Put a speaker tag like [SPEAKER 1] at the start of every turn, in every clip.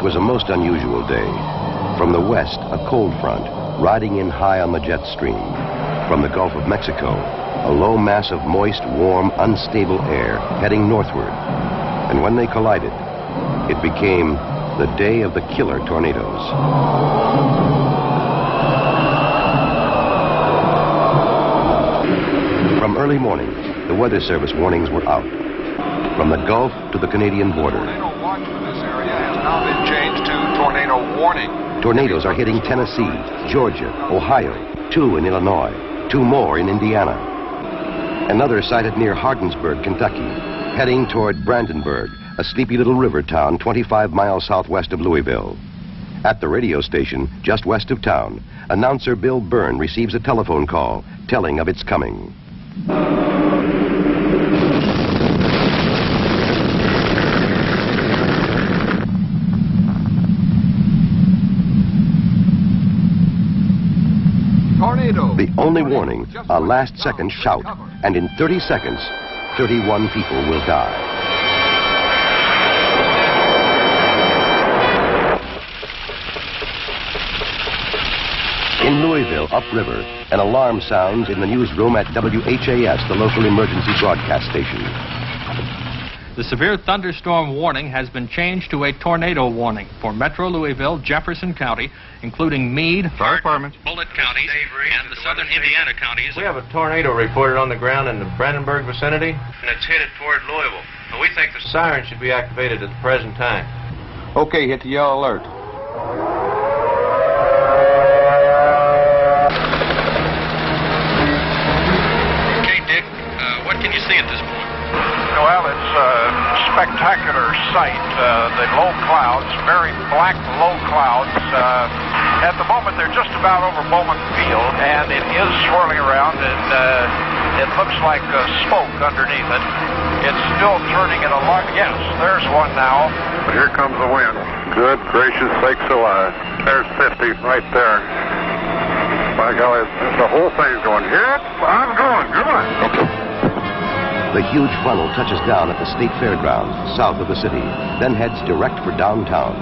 [SPEAKER 1] It was a most unusual day. From the west, a cold front, riding in high on the jet stream. From the Gulf of Mexico, a low mass of moist, warm, unstable air heading northward. And when they collided, it became the day of the killer tornadoes. From early morning, the Weather Service warnings were out. From the Gulf to the Canadian border.
[SPEAKER 2] Tornado watch for this area has now been changed to tornado warning.
[SPEAKER 1] Tornadoes are hitting Tennessee, Georgia, Ohio, 2 in Illinois, 2 more in Indiana. Another sighted near Hardinsburg, Kentucky, heading toward Brandenburg, a sleepy little river town 25 miles southwest of Louisville. At the radio station, just west of town, announcer Bill Byrne receives a telephone call telling of its coming.
[SPEAKER 2] Tornado.
[SPEAKER 1] The only warning, a last-second shout, and in 30 seconds, 31 people will die. In Louisville, upriver, an alarm sounds in the newsroom at WHAS, the local emergency broadcast station.
[SPEAKER 3] The severe thunderstorm warning has been changed to a tornado warning for Metro Louisville, Jefferson County, including Meade,
[SPEAKER 4] Fire department,
[SPEAKER 3] Bullitt counties, and the southern Indiana counties.
[SPEAKER 5] We have a tornado reported on the ground in the Brandenburg vicinity, and it's headed toward Louisville. So we think the siren should be activated at the present time.
[SPEAKER 4] Okay, hit the yellow alert.
[SPEAKER 3] Okay, Dick, what can you see at this point?
[SPEAKER 2] Well, it's a spectacular sight. The low clouds, very black low clouds. At the moment, they're just about over Bowman Field, and it is swirling around, and it looks like smoke underneath it. It's still turning in a lot. Yes, there's one now.
[SPEAKER 6] But here comes the wind. Good gracious sakes alive. There's 50 right there. By golly, the whole thing's going. Here I'm going. Come on.
[SPEAKER 1] The huge funnel touches down at the State Fairgrounds, south of the city, then heads direct for downtown.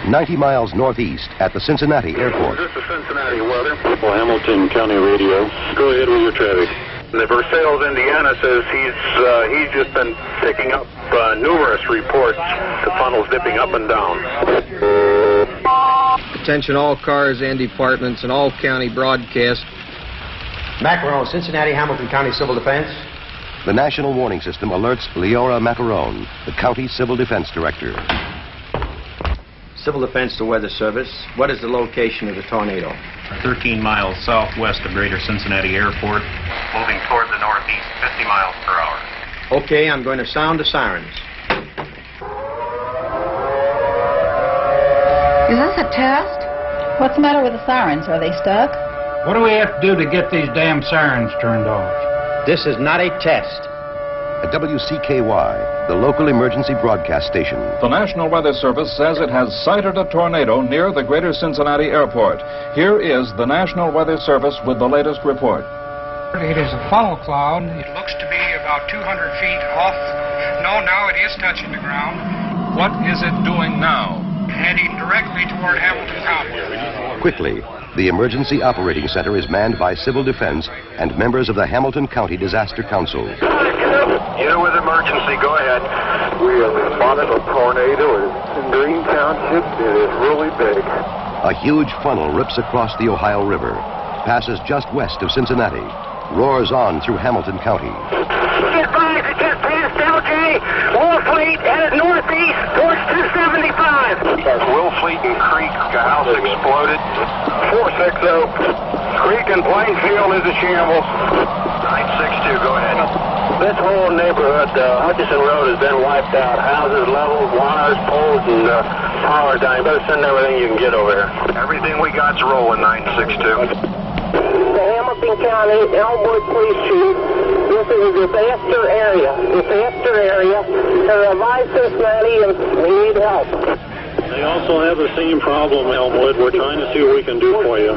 [SPEAKER 1] 90 miles northeast at the Cincinnati airport.
[SPEAKER 6] This is Cincinnati weather. Well, Hamilton County Radio. Go ahead with your traffic. The Versailles, Indiana says he's just been picking up numerous reports. The funnel's dipping up and down.
[SPEAKER 7] Attention all cars and departments and all county broadcast.
[SPEAKER 8] Macaron, Cincinnati, Hamilton County Civil Defense.
[SPEAKER 1] The National Warning System alerts Leora Macaron, the county civil defense director.
[SPEAKER 8] Civil Defense to Weather Service. What is the location of the tornado?
[SPEAKER 9] 13 miles southwest of Greater Cincinnati Airport, moving toward the northeast, 50 miles per hour.
[SPEAKER 8] Okay, I'm going to sound the sirens.
[SPEAKER 10] Is this a test? What's the matter with the sirens? Are they stuck?
[SPEAKER 11] What do we have to do to get these damn sirens turned off?
[SPEAKER 8] This is not a test.
[SPEAKER 1] At WCKY, the local emergency broadcast station.
[SPEAKER 12] The National Weather Service says it has sighted a tornado near the Greater Cincinnati Airport. Here is the National Weather Service with the latest report.
[SPEAKER 11] It is a funnel cloud. It looks to be about 200 feet off. No, now it is touching the ground.
[SPEAKER 12] What is it doing now?
[SPEAKER 11] Heading directly toward Hamilton County.
[SPEAKER 1] Quickly, the Emergency Operating Center is manned by Civil Defense and members of the Hamilton County Disaster Council.
[SPEAKER 6] Unit with emergency, go ahead. We have responded to a tornado in Green Township. It is really big.
[SPEAKER 1] A huge funnel rips across the Ohio River, passes just west of Cincinnati, roars on through Hamilton County.
[SPEAKER 13] Get by, it just passed LJ. Wolfleet headed northeast towards 275.
[SPEAKER 6] Wolfleet and Creek, a house exploded. 460. Creek and Plainfield is a shambles. 962, go ahead.
[SPEAKER 13] This whole neighborhood, Hutchison Road, has been wiped out. Houses leveled, wires, poles, and power down. You better send everything you can get over here.
[SPEAKER 6] Everything we got's rolling, 962.
[SPEAKER 13] The Hamilton County Elmwood Police Chief This is a disaster area. They're alive Cincinnati and we need help.
[SPEAKER 6] They also have the same problem, Elmwood. We're trying to see what we can do for you.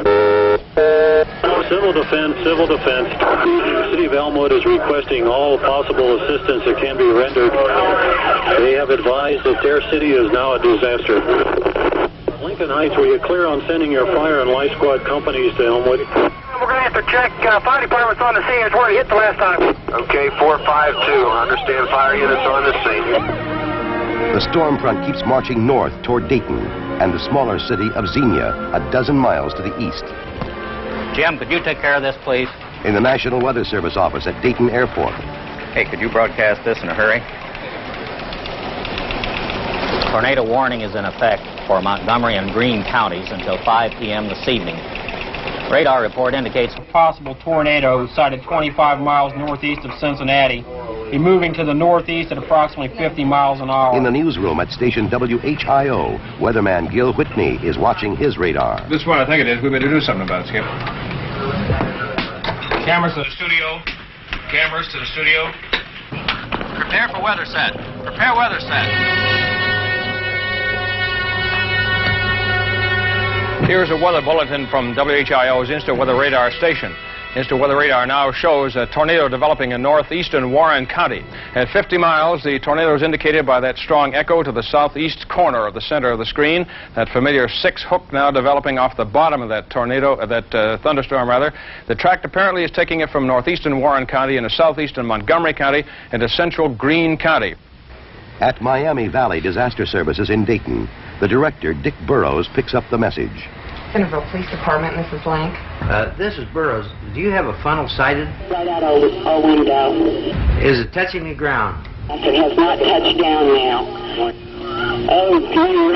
[SPEAKER 6] Civil defense. The city of Elmwood is requesting all possible assistance that can be rendered. They have advised that their city is now a disaster. Lincoln Heights, were you clear on sending your fire and life squad companies to Elmwood?
[SPEAKER 13] We're going to have to check. Fire department's on the scene. It's where it hit the last time.
[SPEAKER 6] Okay, 452. Understand fire units on the scene.
[SPEAKER 1] The storm front keeps marching north toward Dayton and the smaller city of Xenia, a dozen miles to the east.
[SPEAKER 14] Jim, could you take care of this, please?
[SPEAKER 1] In the National Weather Service office at Dayton Airport.
[SPEAKER 14] Hey, could you broadcast this in a hurry? Tornado warning is in effect for Montgomery and Greene counties until 5 p.m. this evening. Radar report indicates
[SPEAKER 15] a possible tornado sighted 25 miles northeast of Cincinnati, be moving to the northeast at approximately 50 miles an hour.
[SPEAKER 1] In the newsroom at station WHIO, weatherman Gil Whitney is watching his radar.
[SPEAKER 4] This is what I think it is. We better do something about it, Skip.
[SPEAKER 15] Cameras to the studio. Cameras to the studio.
[SPEAKER 3] Prepare for weather set. Prepare weather set. Here's a weather bulletin from WHIO's Insta Weather Radar station. Insta Weather Radar now shows a tornado developing in northeastern Warren County. At 50 miles, the tornado is indicated by that strong echo to the southeast corner of the center of the screen. That familiar 6 hook now developing off the bottom of that tornado, thunderstorm rather. The track apparently is taking it from northeastern Warren County into southeastern Montgomery County into central Greene County.
[SPEAKER 1] At Miami Valley Disaster Services in Dayton, the director, Dick Burrows, picks up the message.
[SPEAKER 16] Centerville Police Department, Mrs. Blank.
[SPEAKER 8] This is Burroughs. Do you have a funnel sighted?
[SPEAKER 13] Right out our window.
[SPEAKER 8] Is it touching the ground?
[SPEAKER 13] It has not touched down now. Oh, dear.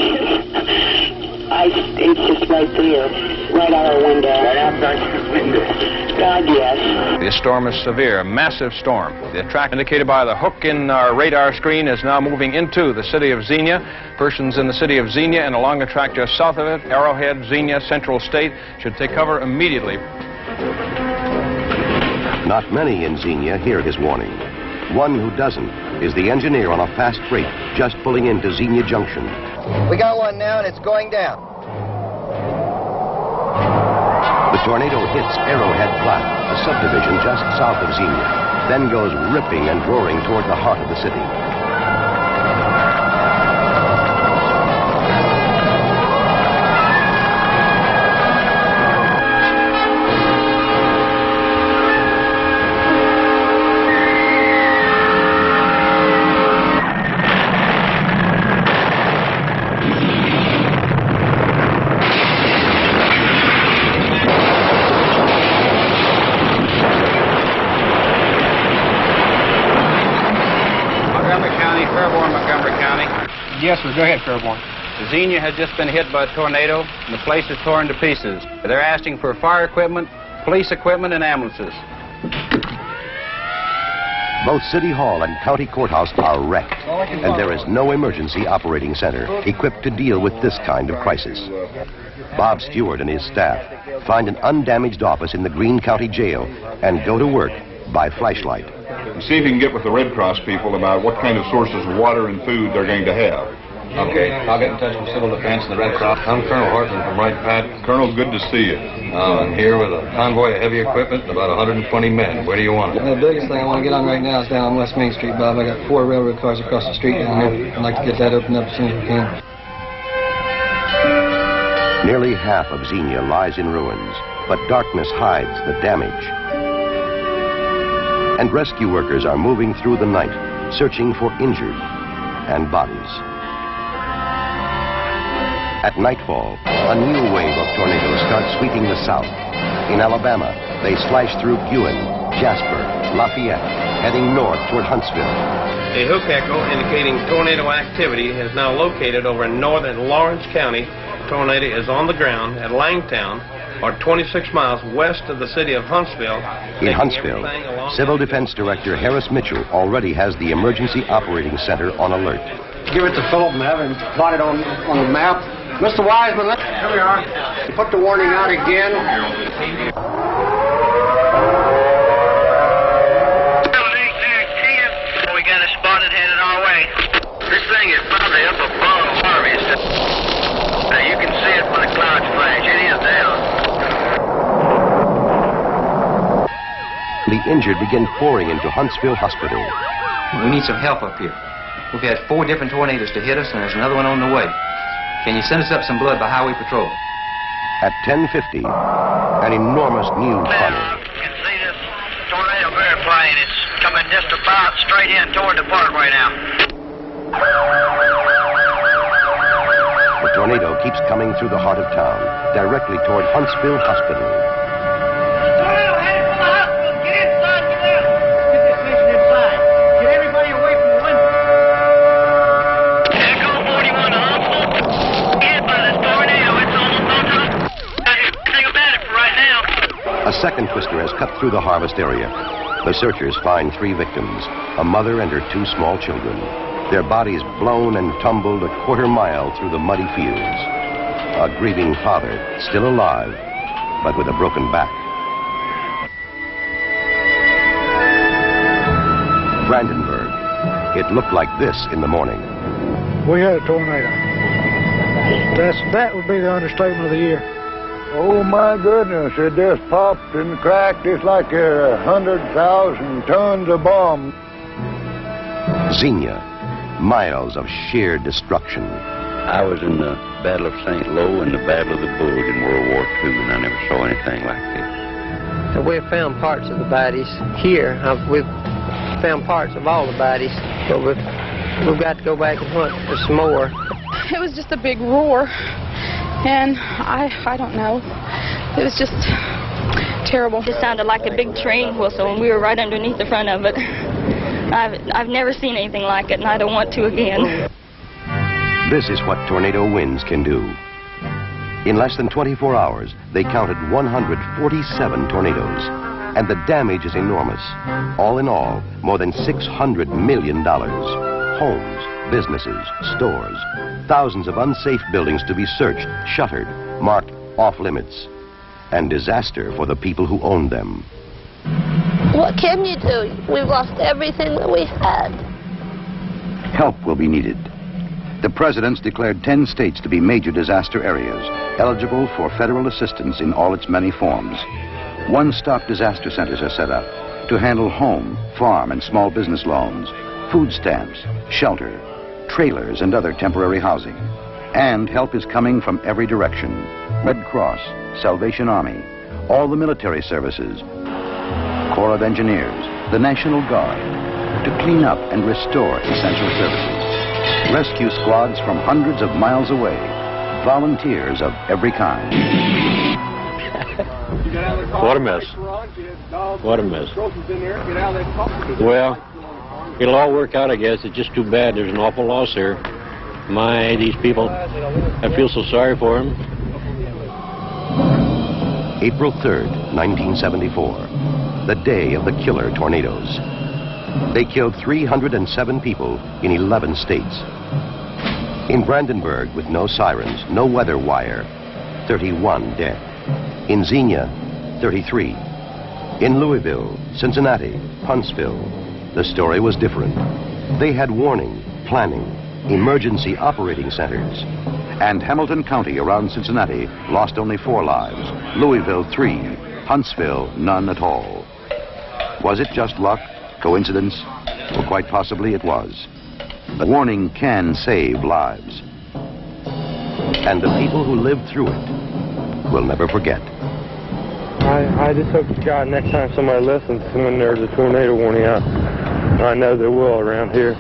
[SPEAKER 13] It's just right there. Right out our window. Right outside your window. God, yes.
[SPEAKER 3] This storm is severe, a massive storm. The track indicated by the hook in our radar screen is now moving into the city of Xenia. Persons in the city of Xenia and along the track just south of it, Arrowhead, Xenia, Central State, should take cover immediately.
[SPEAKER 1] Not many in Xenia hear his warning. One who doesn't is the engineer on a fast freight just pulling into Xenia Junction.
[SPEAKER 7] We got one now and it's going down.
[SPEAKER 1] The tornado hits Arrowhead Flat, a subdivision just south of Xenia, then goes ripping and roaring toward the heart of the city.
[SPEAKER 15] Yes, sir. Go ahead, Fairborn.
[SPEAKER 14] Xenia has just been hit by a tornado, and the place is torn to pieces. They're asking for fire equipment, police equipment, and ambulances.
[SPEAKER 1] Both City Hall and County Courthouse are wrecked, and there is no emergency operating center equipped to deal with this kind of crisis. Bob Stewart and his staff find an undamaged office in the Greene County Jail and go to work by flashlight.
[SPEAKER 12] See if you can get with the Red Cross people about what kind of sources of water and food they're going to have.
[SPEAKER 5] Okay, I'll get in touch with Civil Defense and the Red Cross. I'm Colonel Horton from Wright Pat.
[SPEAKER 12] Colonel, good to see you.
[SPEAKER 5] I'm here with a convoy of heavy equipment and about 120 men. Where do you want it?
[SPEAKER 17] The biggest thing I want to get on right now is down on West Main Street, Bob. I got 4 railroad cars across the street down here. I'd like to get that opened up as soon as we can.
[SPEAKER 1] Nearly half of Xenia lies in ruins, but darkness hides the damage. And rescue workers are moving through the night, searching for injured and bodies. At nightfall, a new wave of tornadoes starts sweeping the south. In Alabama, they slash through Guin, Jasper, Lafayette, heading north toward Huntsville.
[SPEAKER 5] A hook echo indicating tornado activity is now located over in northern Lawrence County. Tornado is on the ground at Langtown, or 26 miles west of the city of Huntsville.
[SPEAKER 1] In Huntsville, Civil Defense Director Harris Mitchell already has the Emergency Operating Center on alert.
[SPEAKER 8] Give it to Philip and have him plot it on the map. Mr. Wiseman, here we are. Put the warning out again.
[SPEAKER 1] The injured begin pouring into Huntsville Hospital.
[SPEAKER 18] We need some help up here. We've had 4 different tornadoes to hit us, and there's another one on the way. Can you send us up some blood by highway patrol?
[SPEAKER 1] At 10:50, an enormous new tunnel.
[SPEAKER 19] You can see this tornado airplane. It's coming just about straight in toward the parkway now.
[SPEAKER 1] The tornado keeps coming through the heart of town, directly toward Huntsville Hospital.
[SPEAKER 19] Tornado headed for the hospital. Get inside, get out. Get this mission inside. Get everybody away from the window. Echo 41 to hospital. Hit by this tornado. It's almost on top. Nothing about it for right now.
[SPEAKER 1] A second twister has cut through the harvest area. The searchers find 3 victims, a mother and her 2 small children. Their bodies blown and tumbled a quarter-mile through the muddy fields. A grieving father, still alive, but with a broken back. Brandenburg. It looked like this in the morning.
[SPEAKER 20] We had a tornado. That would be the understatement of the year.
[SPEAKER 21] Oh, my goodness, it just popped and cracked. It's like 100,000 tons of bomb.
[SPEAKER 1] Xenia. Miles of sheer destruction.
[SPEAKER 22] I was in the Battle of St. Lo and the Battle of the Bulge in World War II, and I never saw anything like this.
[SPEAKER 23] We've found parts of the bodies here. We've found parts of all the bodies, but we've got to go back and hunt for some more.
[SPEAKER 10] It was just a big roar, and I don't know. It was just terrible.
[SPEAKER 24] It sounded like a big train whistle, and we were right underneath the front of it. I've never seen anything like it, and I don't want to again.
[SPEAKER 1] This is what tornado winds can do. In less than 24 hours, they counted 147 tornadoes, and the damage is enormous. All in all, more than $600 million. Homes, businesses, stores, thousands of unsafe buildings to be searched, shuttered, marked off limits, and disaster for the people who owned them.
[SPEAKER 25] What can you do? We've lost everything that we had.
[SPEAKER 26] Help will be needed. The president's declared 10 states to be major disaster areas, eligible for federal assistance in all its many forms. One-stop disaster centers are set up to handle home, farm, and small business loans, food stamps, shelter, trailers, and other temporary housing. And help is coming from every direction. Red Cross, Salvation Army, all the military services, Corps of Engineers, the National Guard, to clean up and restore essential services. Rescue squads from hundreds of miles away, volunteers of every kind.
[SPEAKER 27] What a mess. What a mess. Well, it'll all work out, I guess. It's just too bad there's an awful loss here. My, these people, I feel so sorry for them.
[SPEAKER 1] April 3rd, 1974, the day of the killer tornadoes. They killed 307 people in 11 states. In Brandenburg, with no sirens, no weather wire, 31 dead. In Xenia, 33. In Louisville, Cincinnati, Huntsville, the story was different. They had warning, planning, emergency operating centers.
[SPEAKER 26] And Hamilton County around Cincinnati lost only 4 lives. Louisville, 3. Huntsville, none at all. Was it just luck, coincidence? Well, quite possibly it was. The warning can save lives.
[SPEAKER 1] And the people who lived through it will never forget.
[SPEAKER 28] I just hope to God next time somebody listens when there's a tornado warning out. I know there will around here.